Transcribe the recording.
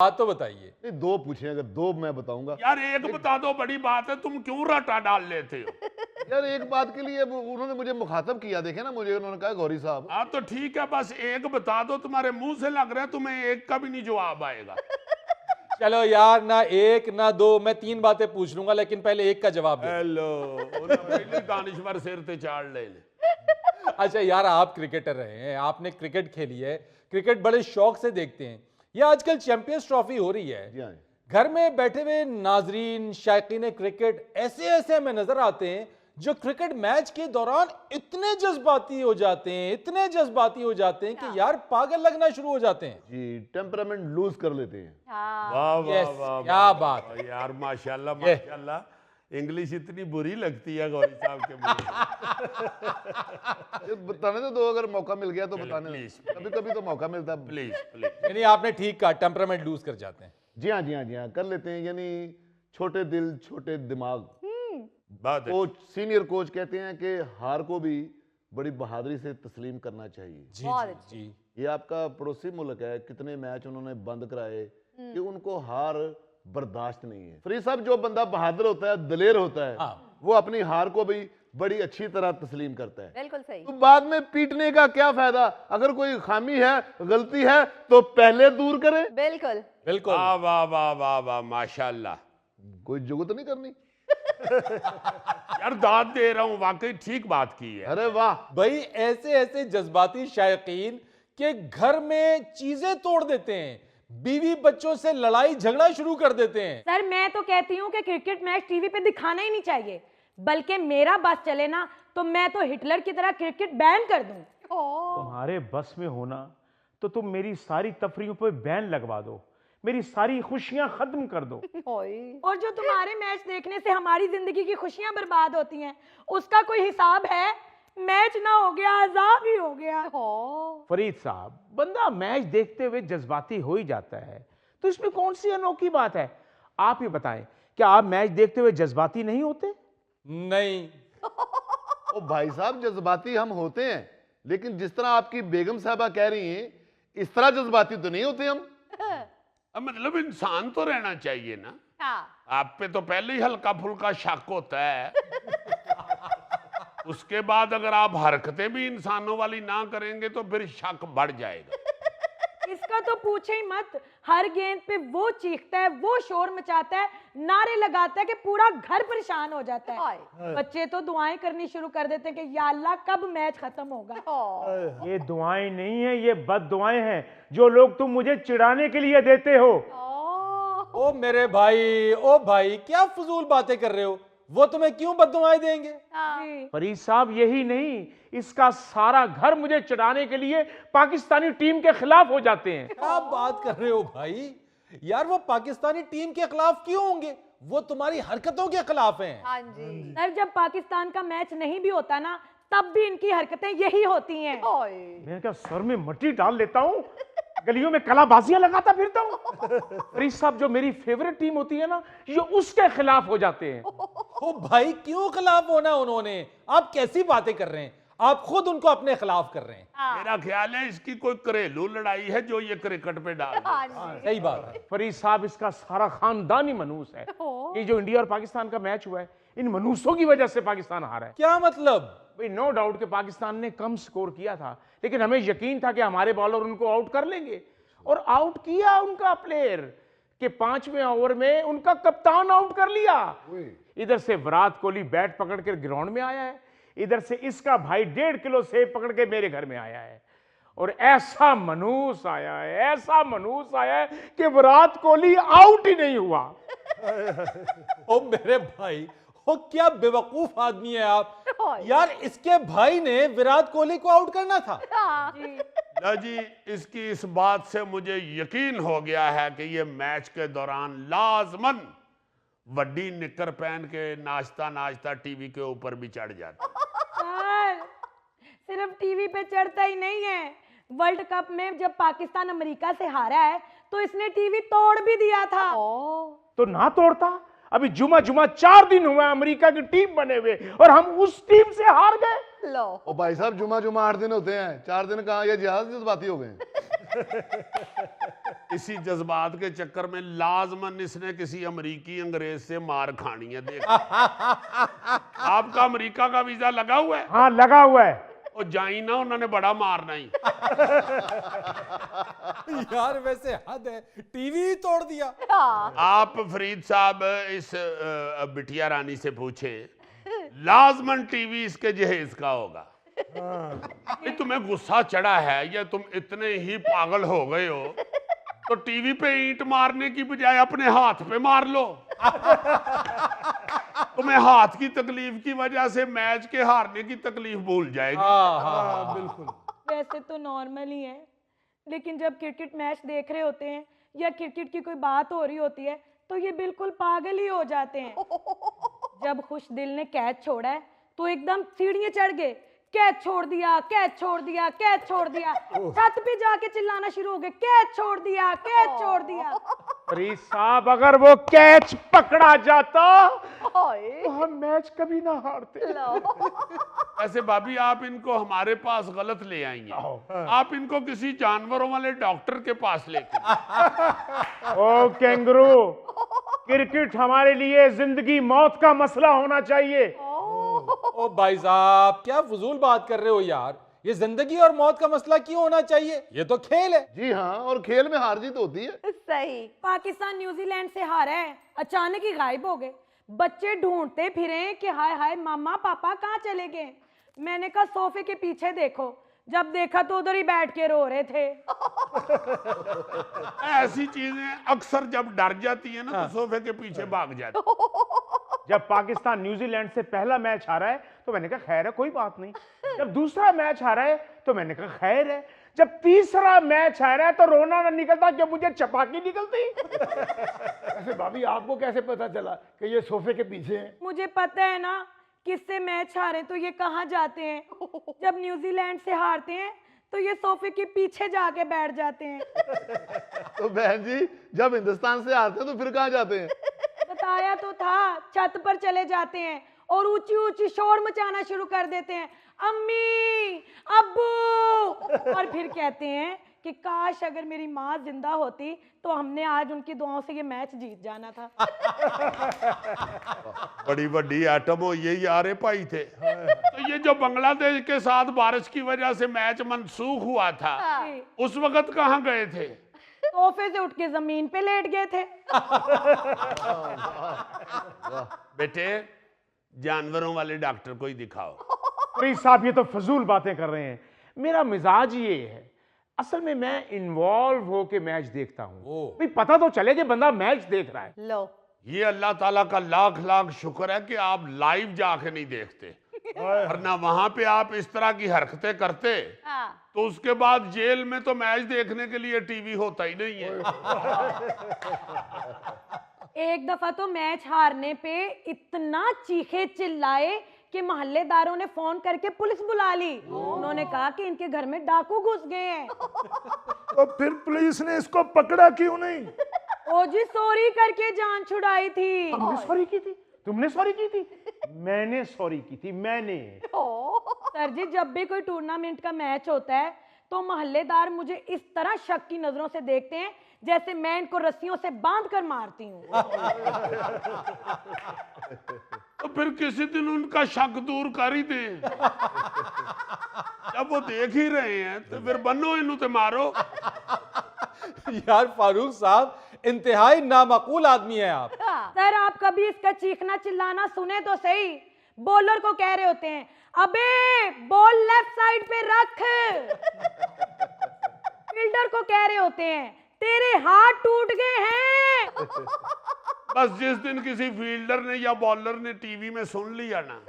बात तो बताइए। नहीं, दो पूछे, अगर दो मैं बताऊंगा। यार एक बता दो, बड़ी बात है, तुम क्यों रटा डाल लेते हो? यार एक बात के लिए उन्होंने मुझे मुखातब किया, देखे ना मुझे, उन्होंने कहा गौरी साहब। हाँ तो ठीक है, बस एक बता दो, तुम्हारे मुंह से लग रहा है तुम्हें एक का भी नहीं जवाब आएगा। चलो यार, ना एक ना दो, मैं 3 बातें पूछ लूंगा, लेकिन पहले एक का जवाब दे। हेलो, पहले दानिश्वर सिर ते चाड़ ले। अच्छा यार, आप क्रिकेटर रहे हैं, आपने क्रिकेट खेली है, क्रिकेट बड़े शौक से देखते हैं। ये आजकल चैंपियंस ट्रॉफी हो रही है, जी हाँ। घर में बैठे हुए नाजरीन शायकीन क्रिकेट ऐसे ऐसे हमें नजर आते हैं जो क्रिकेट मैच के दौरान इतने जज्बाती हो जाते हैं, इतने जज्बाती हो जाते हैं कि यार पागल लगना शुरू हो जाते हैं। जी, टेम्परामेंट लूज कर लेते हैं। वाह वाह Yes, वाह, क्या बात है यार, माशाल्लाह माशाल्लाह। इंग्लिश इतनी बुरी लगती है गौरी साहब के मुंह ये बताने तो दो, अगर मौका मिल गया तो बताने please, दो। कभी कभी तो मौका मिलता है। Please please. यानी आपने ठीक कहा, टेम्परामेंट लूज कर जाते हैं। जी हाँ, जी हाँ, जी हाँ, कर लेते हैं। यानी छोटे दिल छोटे दिमाग। बात है। कोच, सीनियर कोच कहते हैं कि हार को भी बड़ी बहादुरी से तस्लीम करना चाहिए। जी जी जी। ये आपका पड़ोसी मुल्क है, कितने मैच उन्होंने बंद कराए कि उनको हार बर्दाश्त नहीं है। फरीद साहब, जो बंदा बहादुर होता है, दलेर होता है, हाँ। वो अपनी हार को भी बड़ी अच्छी तरह तस्लीम करता है। बिल्कुल सही। तो बाद में पीटने का क्या फायदा? अगर कोई खामी है, गलती है, तो पहले दूर करें। बिल्कुल बिल्कुल। वाह वाह वाह वाह वाह, माशाल्लाह। कोई जुगत नहीं करनी। यार दाद दे रहा हूँ, वाकई ठीक बात की है। अरे वाह। भाई ऐसे ऐसे जज्बाती शायकीन के घर में चीजें तोड़ देते हैं, बीवी बच्चों से लड़ाई झगड़ा शुरू कर देते हैं। सर मैं तो कहती हूँ कि क्रिकेट मैच टीवी पे दिखाना ही नहीं चाहिए, बल्कि मेरा बस चले ना तो मैं तो हिटलर की तरह क्रिकेट बैन कर दूं। तुम्हारे बस में होना तो तुम मेरी सारी तफरीहों पे बैन लगवा दो, मेरी सारी खुशियां खत्म कर दो। और जो तुम्हारे मैच देखने से हमारी जिंदगी की खुशियां बर्बाद होती हैं, उसका कोई हिसाब है? मैच ना हो गया, अजाब ही हो गया। फरीद साहब, बंदा मैच देखते हुए जज्बाती हो ही जाता है, तो इसमें कौन सी अनोखी बात है? आप ही बताएं, क्या आप मैच देखते हुए जज्बाती नहीं होते? नहीं। ओ भाई साहब, जज्बाती हम होते हैं, लेकिन जिस तरह आपकी बेगम साहबा कह रही हैं, इस तरह जज्बाती तो नहीं होते हम। अब मतलब इंसान तो रहना चाहिए ना। हाँ। आप पे तो पहले ही हल्का फुल्का शक होता है। उसके बाद अगर आप हरकतें भी इंसानों वाली ना करेंगे तो फिर शक बढ़ जाएगा। इसका तो पूछे ही मत, हर गेंद पे वो चीखता है, वो शोर मचाता है, नारे लगाता है कि पूरा घर परेशान हो जाता है। बच्चे तो दुआएं करनी शुरू कर देते हैं कि या अल्लाह कब मैच खत्म होगा। ये दुआएं नहीं है, ये बद दुआएं हैं जो लोग तुम मुझे चिढ़ाने के लिए देते हो। ओ मेरे भाई, ओ भाई, क्या फजूल बातें कर रहे हो? वो तुम्हें क्यों बद्दुआएं देंगे? फरीद साहब, यही नहीं, इसका सारा घर मुझे चिढ़ाने के लिए पाकिस्तानी टीम के खिलाफ हो जाते हैं। क्या बात कर रहे हो भाई? यार वो पाकिस्तानी टीम के खिलाफ क्यों होंगे? वो तुम्हारी हरकतों के खिलाफ हैं। हाँ जी। सर जब पाकिस्तान का मैच नहीं भी होता ना, तब भी इनकी हरकतें यही होती हैं। मैं क्या सर में मट्टी डाल लेता हूँ, गलियों में कलाबाजियां लगाता फिरता हूँ? फरीद साहब, जो मेरी फेवरेट टीम होती है ना, ये उसके खिलाफ हो जाते हैं। ओ भाई, क्यों खिलाफ होना उन्होंने? आप कैसी बातें कर रहे हैं? आप खुद उनको अपने खिलाफ कर रहे हैं। मेरा ख्याल है इसकी कोई घरेलू लड़ाई है जो ये क्रिकेट पे डाल रहा है। सही बात है। फरीद साहब, इसका सारा खानदानी मनूस है। ये जो इंडिया और पाकिस्तान का मैच हुआ है, इन मनूसों की वजह से पाकिस्तान हारा है। क्या मतलब? भाई नो डाउट कि पाकिस्तान ने कम स्कोर किया था, लेकिन हमें यकीन था कि हमारे बॉलर उनको आउट कर लेंगे, और आउट किया उनका प्लेयर कि 5वें ओवर में उनका कप्तान आउट कर लिया। इधर से विराट कोहली बैट पकड़ कर ग्राउंड में आया है, इधर से इसका भाई 1.5 किलो सेब पकड़ के मेरे घर में आया है, और ऐसा मनूस आया है, ऐसा मनूस आया है कि विराट कोहली आउट ही नहीं हुआ। ओ मेरे भाई, ओ क्या बेवकूफ आदमी है आप। यार इसके भाई ने विराट कोहली को आउट करना था। लो जी, इसकी इस बात से मुझे यकीन हो गया है कि ये मैच के दौरान लाजमन वड्डी निकर पहन के नाचता नाचता टीवी के ऊपर भी चढ़ जाता। सर सिर्फ टीवी पे चढ़ता ही नहीं है, वर्ल्ड कप में जब पाकिस्तान अमेरिका से हारा है तो इसने टीवी तोड़ भी दिया था। तो ना तोड़ता? अभी जुमा 4 दिन हुआ अमेरिका की टीम बने हुए, और हम उस टीम से हार गए। लो। ओ भाई साहब, जुमा 8 दिन होते हैं, 4 दिन कहाँ? ये जहाज जज्बाती हो गए। इसी जज्बात के चक्कर में लाजमन इसने किसी अमरीकी अंग्रेज से मार खानी है। देख आपका अमेरिका का वीजा लगा हुआ है? हाँ लगा हुआ है। वो जाई ना, उन्होंने बड़ा मारना ही। यार वैसे हद है, टीवी तोड़ दिया। आप फरीद साहब इस बिटिया रानी से पूछे, लाजमन टीवी इसके जहेज का होगा। ये तुम्हें गुस्सा चढ़ा है या तुम इतने ही पागल हो गए हो तो टीवी पे ईंट मारने की बजाय अपने हाथ पे मार लो। तुम्हें हाथ की तकलीफ की वजह से मैच के हारने की तकलीफ भूल जाएगी। हाँ बिल्कुल। वैसे तो नॉर्मल ही है, लेकिन जब क्रिकेट मैच देख रहे होते हैं या क्रिकेट की कोई बात हो रही होती है तो ये बिल्कुल पागल ही हो जाते हैं। जब खुश दिल ने कैच छोड़ा है तो एकदम सीढ़ियां चढ़ गए, कैच छोड़ दिया, कैच छोड़ दिया, कैच छोड़ दिया। छत पे जाके चिल्लाना शुरू हो गए, कैच छोड़ दिया, कैच छोड़ दिया। फरीद साहब अगर वो कैच पकड़ा जाता तो हम मैच कभी ना हारते। ऐसे भाभी आप इनको हमारे पास गलत ले आई हैं। आप इनको किसी जानवरों वाले डॉक्टर के पास लेके ओ कैंगरू, क्रिकेट हमारे लिए जिंदगी मौत का मसला होना चाहिए। ओ भाई साहब क्या फजूल बात कर रहे हो यार, ये जिंदगी और मौत का मसला क्यों होना चाहिए? ये तो खेल है। जी हाँ, और खेल में हार जीत होती है। सही। पाकिस्तान न्यूजीलैंड से हारा है, अचानक ही गायब हो गए। बच्चे ढूंढते फिरे कि हाय हाय मामा पापा कहाँ चले गए। मैंने कहा सोफे के पीछे देखो, जब देखा तो उधर ही बैठ के रो रहे थे। ऐसी चीजें अक्सर जब डर जाती है ना तो सोफे के पीछे भाग जाती है। जब पाकिस्तान न्यूजीलैंड से पहला मैच हारा है तो मैंने कहा खैर है, कोई बात नहीं। जब दूसरा मैच हारा है तो मैंने कहा खैर है। जब तीसरा मैच हारा है तो रोना ना निकलता कि मुझे चपाकी निकलती। ऐसे भाभी आपको कैसे पता चला कि ये सोफे के पीछे है? मुझे पता है ना किससे मैच हारे तो ये कहाँ जाते हैं। जब न्यूजीलैंड से हारते हैं तो ये सोफे के पीछे जाके बैठ जाते हैं। तो बहन जी जब हिंदुस्तान से आते हैं तो फिर कहाँ जाते हैं? बताया तो था, छत पर चले जाते हैं और ऊंची ऊंची शोर मचाना शुरू कर देते हैं, अम्मी अब्बू। और फिर कहते हैं कि काश अगर मेरी माँ जिंदा होती तो हमने आज उनकी दुआओं से ये मैच जीत जाना था। बड़ी बड़ी एटम हो ये यारे भाई थे। तो ये जो बांग्लादेश के साथ बारिश की वजह से मैच मनसूख हुआ था, उस वक्त कहाँ गए थे? सोफे से उठ के जमीन पे लेट गए थे। बेटे जानवरों वाले डॉक्टर को ही दिखाओ। फरीद साहब ये तो फजूल बातें कर रहे हैं। मेरा मिजाज ये है, असल में मैं इन्वॉल्व होके मैच देखता हूँ। भाई पता तो चले कि बंदा मैच देख रहा है। लो ये अल्लाह ताला का लाख लाख शुक्र है कि आप लाइव जाके नहीं देखते, वरना वहां पे आप इस तरह की हरकतें करते तो उसके बाद जेल में तो मैच देखने के लिए टीवी होता ही नहीं है। एक दफा तो मैच हारने पे इतना चीखे चिल्लाए कि मोहल्लेदारों ने फोन करके पुलिस बुला ली। उन्होंने कहा कि इनके घर में डाकू घुस गए हैं। तो फिर पुलिस ने इसको पकड़ा क्यों नहीं? ओ जी सॉरी करके जान छुड़ाई थी। हमने सॉरी की थी, तुमने सॉरी की थी, मैंने सॉरी की थी, मैंने। सर जी जब भी कोई टूर्नामेंट का मैच होता है तो मोहल्लेदार मुझे इस तरह शक की नजरों से देखते हैं जैसे मैं इनको रस्सियों से बांध कर मारती हूँ। तो फिर किसी दिन उनका शक दूर कर ही दे। जब वो देख ही रहे हैं तो फिर बनो इन्हों ते मारो। यार फारूक साहब इंतहाई नामाकूल आदमी है आप। सर आप कभी इसका चीखना चिल्लाना सुने तो सही। बॉलर को कह रहे होते हैं अबे बॉल लेफ्ट साइड पे रख। फील्डर को कह रहे होते हैं तेरे हाथ टूट गए हैं। बस जिस दिन किसी फील्डर ने या बॉलर ने टीवी में सुन लिया ना